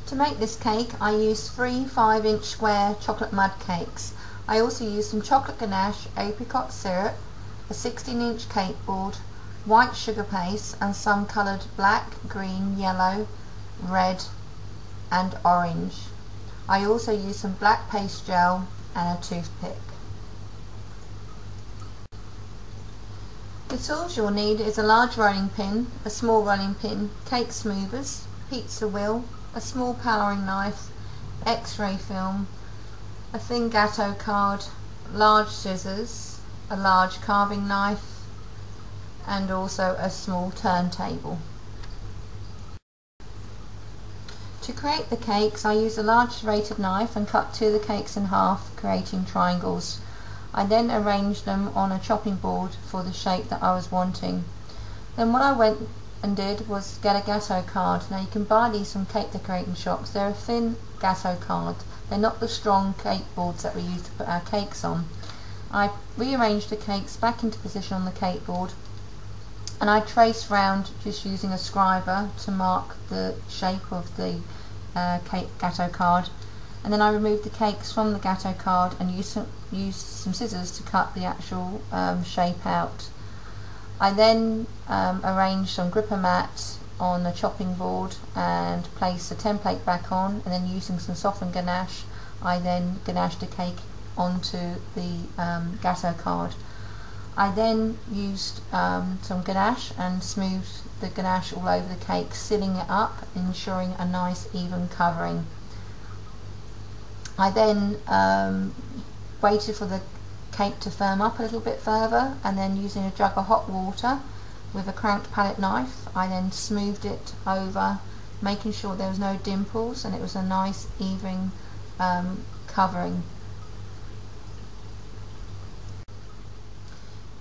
To make this cake, I used 3 5-inch square chocolate mud cakes. I also used some chocolate ganache, apricot syrup, a 16-inch cake board, white sugar paste and some coloured black, green, yellow, red and orange. I also used some black paste gel and a toothpick. The tools you'll need is a large rolling pin, a small rolling pin, cake smoothers, pizza wheel, a small powering knife, x-ray film, a thin gatto card, large scissors, a large carving knife and also a small turntable. To create the cakes, I used a large serrated knife and cut 2 of the cakes in half, creating triangles. I then arranged them on a chopping board for the shape that I was wanting. Then what I went and did was get a gatto card. Now you can buy these from cake decorating shops. They're a thin gatto card. They're not the strong cake boards that we use to put our cakes on. I rearranged the cakes back into position on the cake board and I traced round just using a scriber to mark the shape of the cake gatto card, and then I removed the cakes from the gatto card and used some scissors to cut the actual shape out. I then arranged some gripper mats on the chopping board and placed the template back on, and then using some softened ganache I then ganached the cake onto the gatto card. I then used some ganache and smoothed the ganache all over the cake, sealing it up, ensuring a nice even covering. I then waited for the cake to firm up a little bit further, and then using a jug of hot water with a cranked palette knife I then smoothed it over, making sure there was no dimples and it was a nice even covering.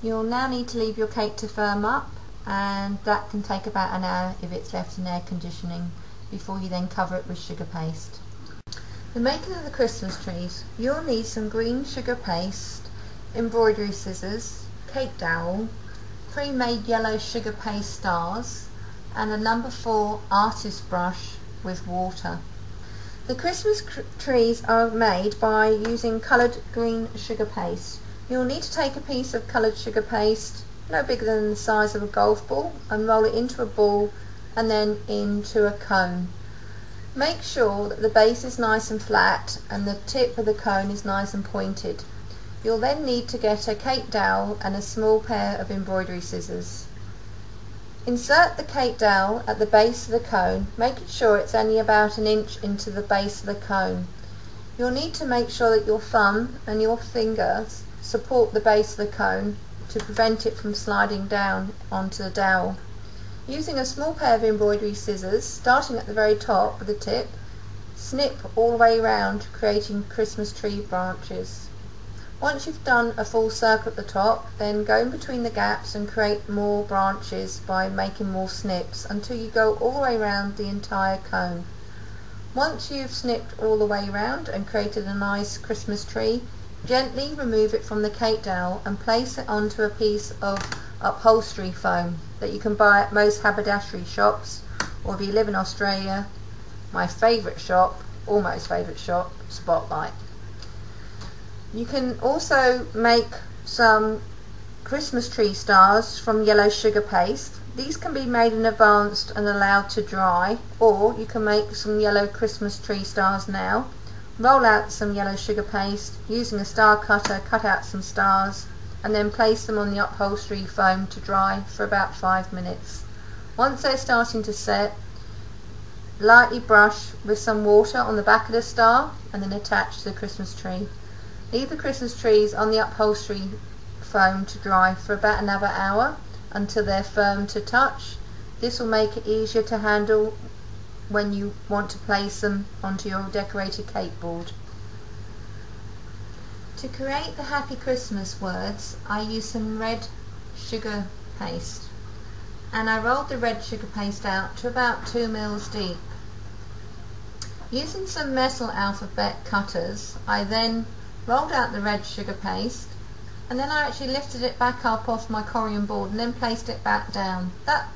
You'll now need to leave your cake to firm up, and that can take about an hour if it's left in air conditioning, before you then cover it with sugar paste. The making of the Christmas trees, you'll need some green sugar paste, embroidery scissors, cake dowel, pre-made yellow sugar paste stars and a number 4 artist brush with water. The Christmas trees are made by using coloured green sugar paste. You'll need to take a piece of coloured sugar paste, no bigger than the size of a golf ball, and roll it into a ball and then into a cone. Make sure that the base is nice and flat and the tip of the cone is nice and pointed. You'll then need to get a cake dowel and a small pair of embroidery scissors. Insert the cake dowel at the base of the cone, making sure it's only about an inch into the base of the cone. You'll need to make sure that your thumb and your fingers support the base of the cone to prevent it from sliding down onto the dowel. Using a small pair of embroidery scissors, starting at the very top with the tip, snip all the way around, creating Christmas tree branches. Once you've done a full circle at the top, then go in between the gaps and create more branches by making more snips until you go all the way around the entire cone. Once you've snipped all the way around and created a nice Christmas tree, gently remove it from the cake dowel and place it onto a piece of upholstery foam that you can buy at most haberdashery shops, or if you live in Australia, my favourite shop, almost favourite shop, Spotlight. You can also make some Christmas tree stars from yellow sugar paste. These can be made in advance and allowed to dry, or you can make some yellow Christmas tree stars now. Roll out some yellow sugar paste, using a star cutter cut out some stars and then place them on the upholstery foam to dry for about 5 minutes. Once they're starting to set, lightly brush with some water on the back of the star and then attach to the Christmas tree. Leave the Christmas trees on the upholstery foam to dry for about another hour until they're firm to touch. This will make it easier to handle when you want to place them onto your decorated cake board. To create the Happy Christmas words, I used some red sugar paste, and I rolled the red sugar paste out to about 2 mils deep. Using some metal alphabet cutters, I then rolled out the red sugar paste, and then I actually lifted it back up off my corian board and then placed it back down. That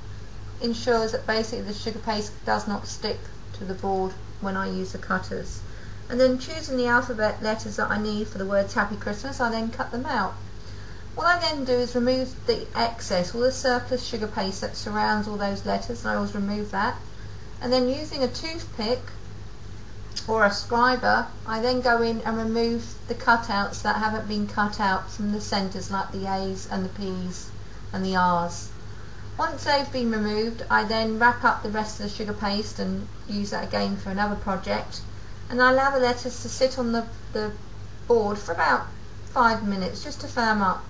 ensures that basically the sugar paste does not stick to the board when I use the cutters. And then choosing the alphabet letters that I need for the words Happy Christmas, I then cut them out. What I then do is remove the excess, all the surplus sugar paste that surrounds all those letters, and I always remove that. And then using a toothpick or a scriber, I then go in and remove the cutouts that haven't been cut out from the centres, like the A's and the P's and the R's. Once they've been removed, I then wrap up the rest of the sugar paste and use that again for another project. And I allow the letters to sit on the board for about 5 minutes just to firm up.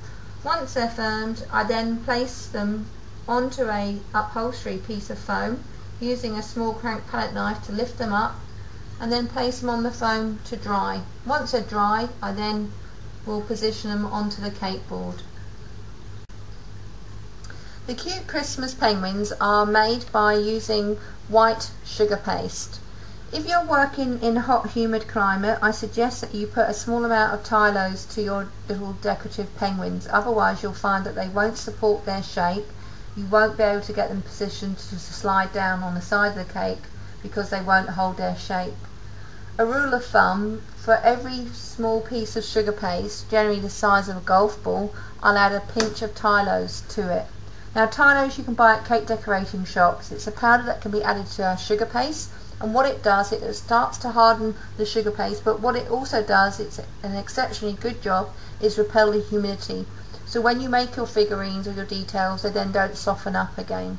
Once they're firmed, I then place them onto a upholstery piece of foam using a small crank palette knife to lift them up, and then place them on the foam to dry. Once they're dry, I then will position them onto the cake board. The cute Christmas penguins are made by using white sugar paste. If you're working in a hot, humid climate, I suggest that you put a small amount of Tylose to your little decorative penguins. Otherwise, you'll find that they won't support their shape. You won't be able to get them positioned to slide down on the side of the cake because they won't hold their shape. A rule of thumb, for every small piece of sugar paste, generally the size of a golf ball, I'll add a pinch of Tylose to it. Now, Tylose you can buy at cake decorating shops. It's a powder that can be added to our sugar paste, and what it does, it starts to harden the sugar paste, but what it also does, it's an exceptionally good job, is repel the humidity. So when you make your figurines or your details, they then don't soften up again.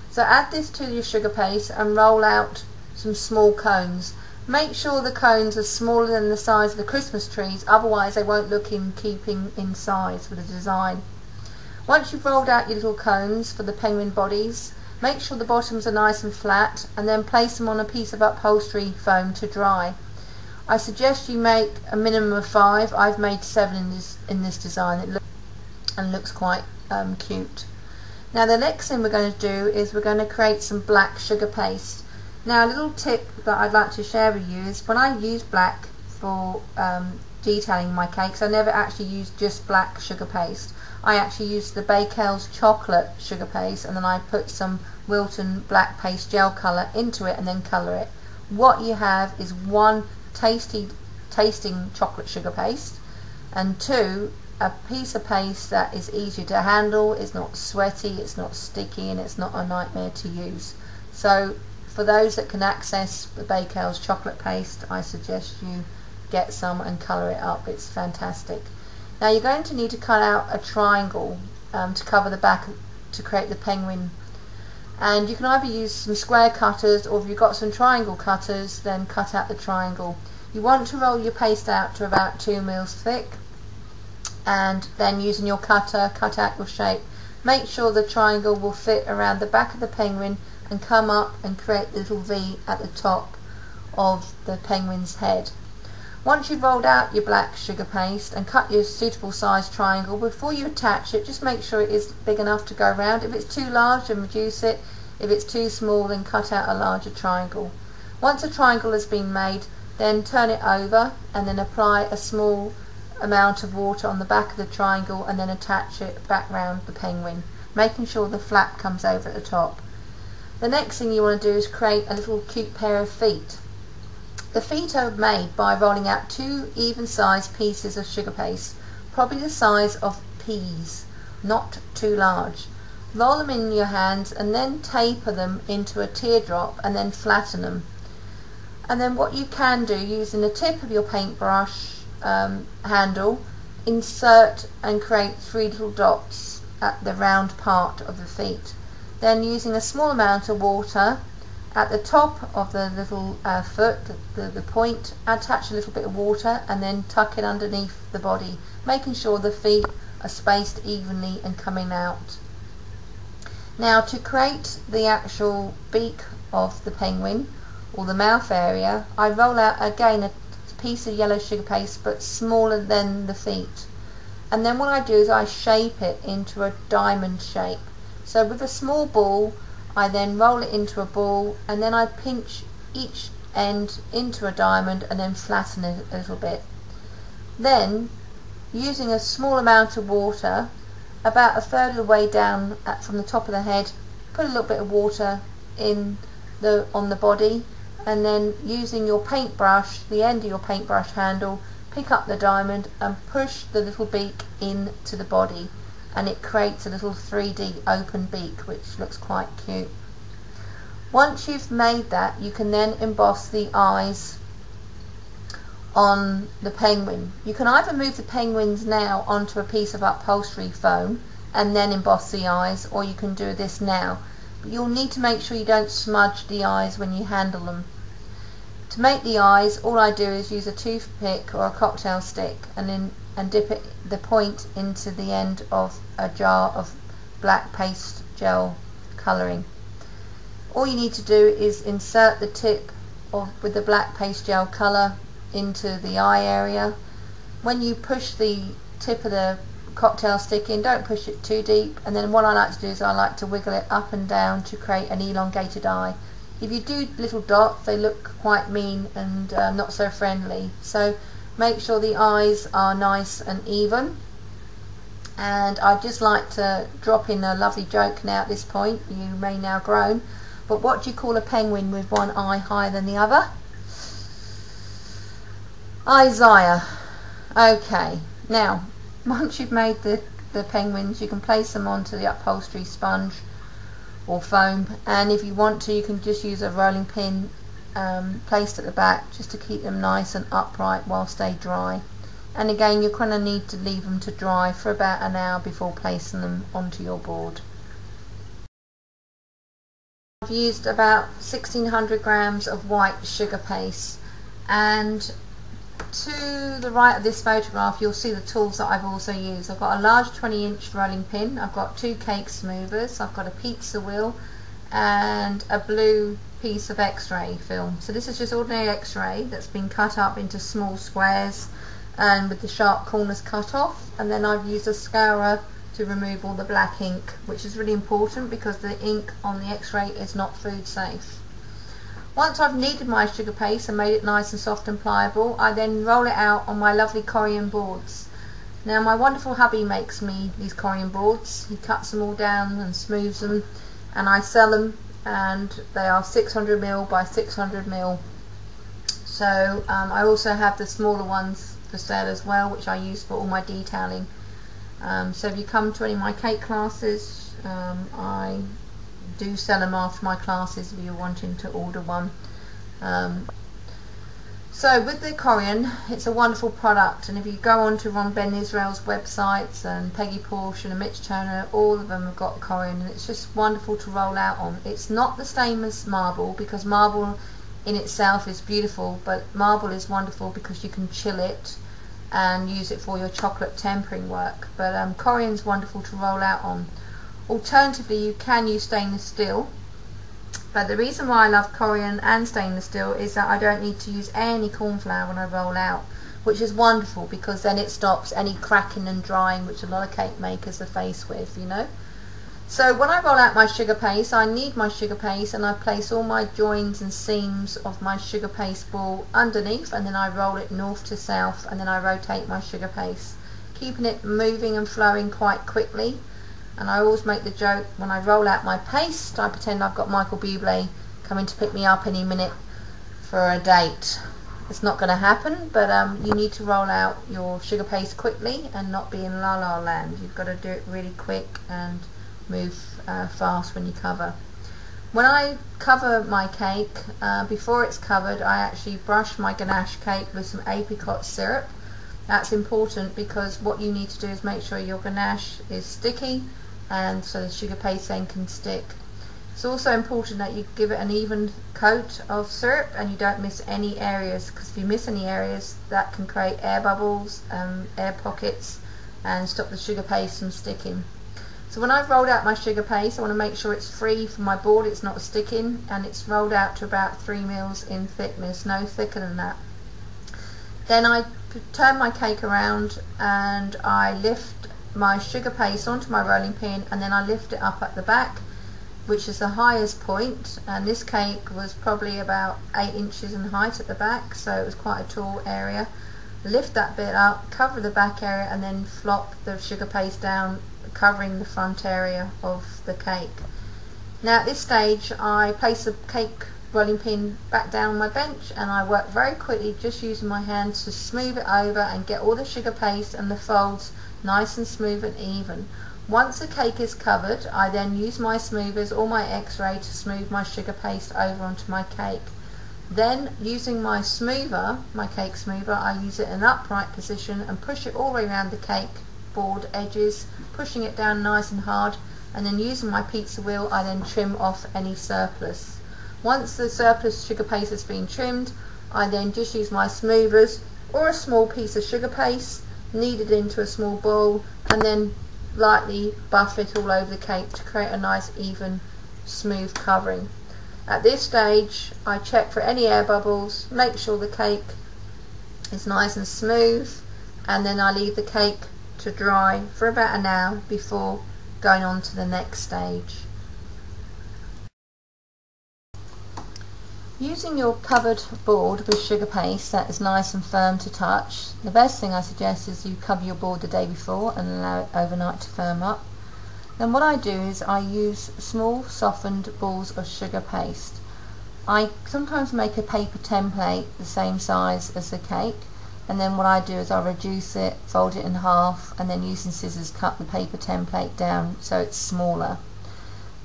So add this to your sugar paste and roll out some small cones. Make sure the cones are smaller than the size of the Christmas trees, otherwise they won't look in keeping in size with the design. Once you've rolled out your little cones for the penguin bodies, make sure the bottoms are nice and flat, and then place them on a piece of upholstery foam to dry. I suggest you make a minimum of 5. I've made 7 in this design. It looks quite cute. Now the next thing we're going to do is we're going to create some black sugar paste. Now a little tip that I'd like to share with you is when I use black for detailing my cakes, I never actually use just black sugar paste. I actually use the Bakewell's chocolate sugar paste, and then I put some Wilton black paste gel colour into it and then colour it. What you have is 1 tasting chocolate sugar paste, and 2, a piece of paste that is easy to handle, it's not sweaty, it's not sticky, and it's not a nightmare to use. So for those that can access the Bakewell's chocolate paste, I suggest you get some and colour it up. It's fantastic. Now you're going to need to cut out a triangle to cover the back to create the penguin, and you can either use some square cutters, or if you've got some triangle cutters, then cut out the triangle. You want to roll your paste out to about 2 mils thick, and then using your cutter cut out your shape. Make sure the triangle will fit around the back of the penguin and come up and create the little V at the top of the penguin's head. Once you've rolled out your black sugar paste and cut your suitable size triangle, before you attach it, just make sure it is big enough to go around. If it's too large, then reduce it. If it's too small, then cut out a larger triangle. Once a triangle has been made, then turn it over and then apply a small amount of water on the back of the triangle and then attach it back round the penguin, making sure the flap comes over at the top. The next thing you want to do is create a little cute pair of feet. The feet are made by rolling out 2 even-sized pieces of sugar paste, probably the size of peas, not too large. Roll them in your hands and then taper them into a teardrop and then flatten them. And then what you can do, using the tip of your paintbrush handle, insert and create 3 little dots at the round part of the feet. Then using a small amount of water at the top of the little foot, the point, attach a little bit of water and then tuck it underneath the body, making sure the feet are spaced evenly and coming out. Now to create the actual beak of the penguin, or the mouth area, I roll out again a piece of yellow sugar paste but smaller than the feet. And then what I do is I shape it into a diamond shape. So with a small ball, I then roll it into a ball, and then I pinch each end into a diamond and then flatten it a little bit. Then, using a small amount of water, about a third of the way down from the top of the head, put a little bit of water on the body, and then using your paintbrush, the end of your paintbrush handle, pick up the diamond and push the little beak into the body, and it creates a little 3D open beak which looks quite cute. Once you've made that, you can then emboss the eyes on the penguin. You can either move the penguins now onto a piece of upholstery foam and then emboss the eyes, or you can do this now. But you'll need to make sure you don't smudge the eyes when you handle them. To make the eyes, all I do is use a toothpick or a cocktail stick and dip the point into the end of a jar of black paste gel colouring. All you need to do is insert the tip with the black paste gel colour into the eye area. When you push the tip of the cocktail stick in, don't push it too deep, and then what I like to do is I like to wiggle it up and down to create an elongated eye. If you do little dots, they look quite mean and not so friendly, so make sure the eyes are nice and even. And I'd just like to drop in a lovely joke now at this point. You may now groan, but what do you call a penguin with one eye higher than the other? Isaiah. Okay, now once you've made the penguins, you can place them onto the upholstery sponge or foam, and if you want to, you can just use a rolling pin placed at the back just to keep them nice and upright whilst they dry. And again, you're going to need to leave them to dry for about an hour before placing them onto your board. I've used about 1600 grams of white sugar paste, and to the right of this photograph you'll see the tools that I've also used. I've got a large 20-inch rolling pin, I've got 2 cake smoothers, I've got a pizza wheel and a blue piece of x-ray film. So this is just ordinary x-ray that's been cut up into small squares and with the sharp corners cut off, and then I've used a scourer to remove all the black ink, which is really important because the ink on the x-ray is not food safe. Once I've kneaded my sugar paste and made it nice and soft and pliable, I then roll it out on my lovely Corian boards. Now my wonderful hubby makes me these Corian boards. He cuts them all down and smooths them, and I sell them, and they are 600mm by 600mm. So I also have the smaller ones for sale as well, which I use for all my detailing. So if you come to any of my cake classes, I do sell them after my classes if you're wanting to order one. So with the Corian, it's a wonderful product, and if you go on to Ron Ben Israel's websites and Peggy Porsche and Mitch Turner, all of them have got Corian, and it's just wonderful to roll out on. It's not the same as marble, because marble in itself is beautiful, but marble is wonderful because you can chill it and use it for your chocolate tempering work. But Corian's wonderful to roll out on. Alternatively, you can use stainless steel, but the reason why I love Corian and stainless steel is that I don't need to use any corn flour when I roll out, which is wonderful because then it stops any cracking and drying which a lot of cake makers are faced with, you know. So when I roll out my sugar paste, I knead my sugar paste and I place all my joins and seams of my sugar paste ball underneath, and then I roll it north to south, and then I rotate my sugar paste, keeping it moving and flowing quite quickly. And I always make the joke, when I roll out my paste, I pretend I've got Michael Bublé coming to pick me up any minute for a date. It's not going to happen, but you need to roll out your sugar paste quickly and not be in la la land. You've got to do it really quick and move fast when you cover. When I cover my cake, before it's covered, I actually brush my ganache cake with some apricot syrup. That's important because what you need to do is make sure your ganache is sticky, and so the sugar paste then can stick. It's also important that you give it an even coat of syrup and you don't miss any areas, because if you miss any areas, that can create air bubbles, air pockets, and stop the sugar paste from sticking. So when I've rolled out my sugar paste, I want to make sure it's free from my board, it's not sticking, and it's rolled out to about 3 mils in thickness, no thicker than that. Then I turn my cake around and I lift my sugar paste onto my rolling pin, and then I lift it up at the back, which is the highest point, and this cake was probably about 8 inches in height at the back, so it was quite a tall area. Lift that bit up, cover the back area, and then flop the sugar paste down, covering the front area of the cake. Now at this stage I place the cake rolling pin back down on my bench, and I work very quickly just using my hands to smooth it over and get all the sugar paste and the folds nice and smooth and even. Once the cake is covered, I then use my smoothers or my X-ray to smooth my sugar paste over onto my cake. Then, using my smoother, my cake smoother, I use it in an upright position and push it all the way around the cake board edges, pushing it down nice and hard, and then using my pizza wheel I then trim off any surplus. Once the surplus sugar paste has been trimmed, I then just use my smoothers or a small piece of sugar paste, knead it into a small ball, and then lightly buff it all over the cake to create a nice even smooth covering. At this stage I check for any air bubbles, make sure the cake is nice and smooth, and then I leave the cake to dry for about an hour before going on to the next stage. Using your covered board with sugar paste that is nice and firm to touch, the best thing I suggest is you cover your board the day before and allow it overnight to firm up. Then what I do is I use small softened balls of sugar paste. I sometimes make a paper template the same size as the cake, and then what I do is I reduce it, fold it in half, and then using scissors cut the paper template down so it's smaller.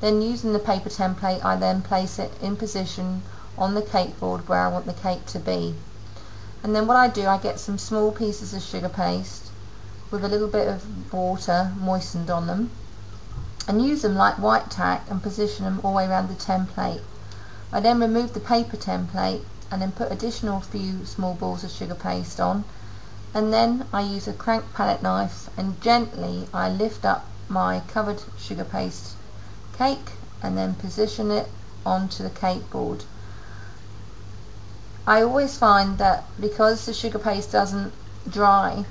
Then using the paper template I then place it in position on the cake board where I want the cake to be. And then what I do, I get some small pieces of sugar paste with a little bit of water moistened on them, and use them like white tack and position them all the way around the template. I then remove the paper template and then put additional few small balls of sugar paste on, and then I use a crank palette knife and gently I lift up my covered sugar paste cake and then position it onto the cake board. I always find that because the sugar paste doesn't dry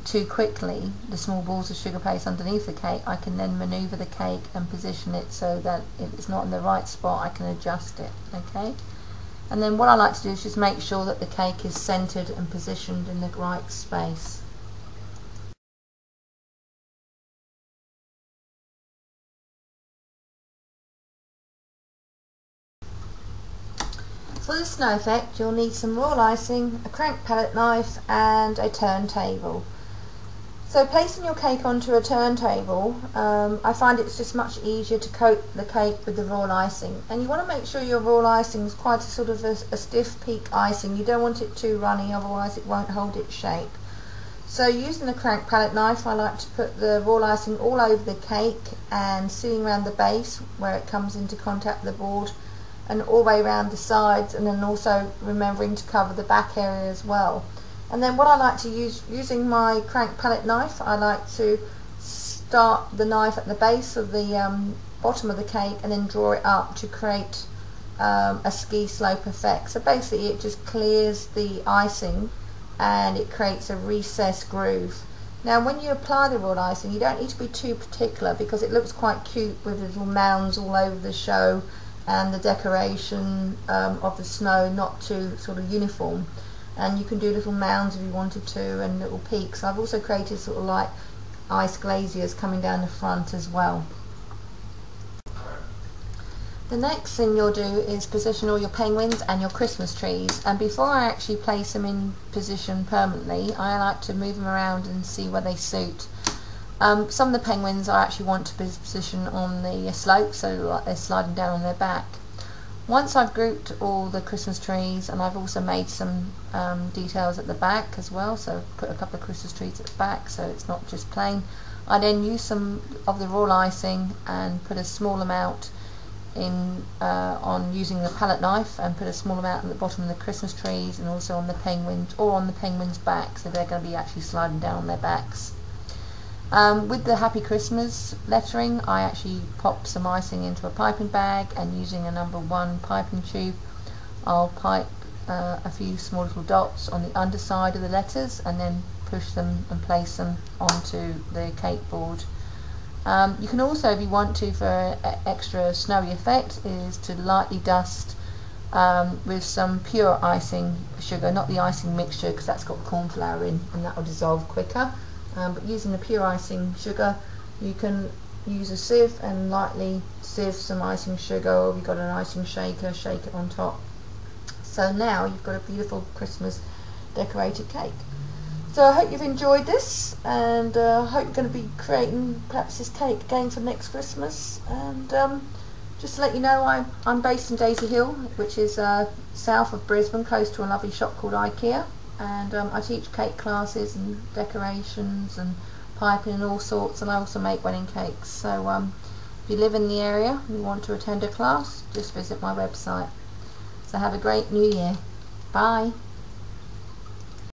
too quickly, the small balls of sugar paste underneath the cake, I can then maneuver the cake and position it so that if it's not in the right spot I can adjust it. Okay, and then what I like to do is just make sure that the cake is centered and positioned in the right space. For the snow effect you'll need some royal icing, a crank palette knife and a turntable. So placing your cake onto a turntable, I find it's just much easier to coat the cake with the royal icing, and you want to make sure your royal icing is quite a sort of a stiff peak icing. You don't want it too runny, otherwise it won't hold its shape. So using the crank palette knife I like to put the royal icing all over the cake and sealing around the base where it comes into contact with the board, and all the way around the sides, and then also remembering to cover the back area as well. And then what I like to use, using my crank palette knife, I like to start the knife at the base of the bottom of the cake and then draw it up to create a ski slope effect. So basically it just clears the icing and it creates a recessed groove. Now when you apply the royal icing you don't need to be too particular because it looks quite cute with little mounds all over the show and the decoration of the snow not too sort of uniform. And you can do little mounds if you wanted to and little peaks. I've also created sort of like ice glaziers coming down the front as well. The next thing you'll do is position all your penguins and your Christmas trees, and before I actually place them in position permanently I like to move them around and see where they suit. Some of the penguins I actually want to position on the slope so like they're sliding down on their back. Once I've grouped all the Christmas trees, and I've also made some details at the back as well, so I've put a couple of Christmas trees at the back so it's not just plain, I then use some of the royal icing and put a small amount in on using the palette knife, and put a small amount at the bottom of the Christmas trees and also on the penguins, or on the penguins' backs, so they're going to be actually sliding down on their backs. With the Happy Christmas lettering I actually pop some icing into a piping bag, and using a number 1 piping tube I'll pipe a few small little dots on the underside of the letters and then push them and place them onto the cake board. You can also, if you want to, for extra snowy effect, is to lightly dust with some pure icing sugar, not the icing mixture because that's got corn flour in and that will dissolve quicker. But using the pure icing sugar you can use a sieve and lightly sieve some icing sugar, or if you've got an icing shaker, shake it on top. So now you've got a beautiful Christmas decorated cake. So I hope you've enjoyed this, and I hope you're going to be creating perhaps this cake again for next Christmas. And just to let you know, I'm based in Daisy Hill, which is south of Brisbane, close to a lovely shop called IKEA, and I teach cake classes and decorations and piping and all sorts, and I also make wedding cakes. So if you live in the area and you want to attend a class, just visit my website. So have a great New Year. Bye.